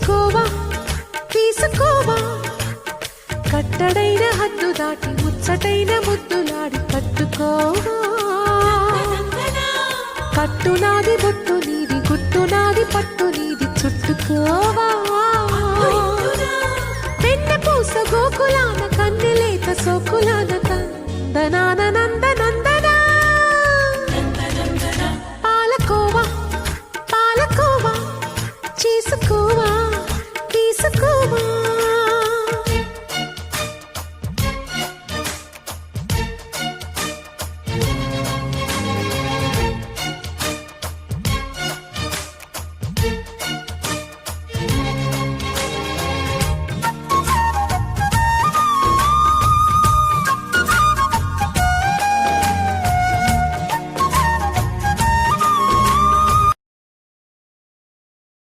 చేసుకోవా తీసుకోవా కట్టడైన హద్దు దాటి ముచ్చటైన ముద్దులాడి కట్టుకోవా కట్టు నాది బొట్టు నీది గుట్టు నాది పట్టు నీది చుట్టుకోవా వెన్న పూస గోకులాన కన్నెలేత సోకులాన తందనాన నందనా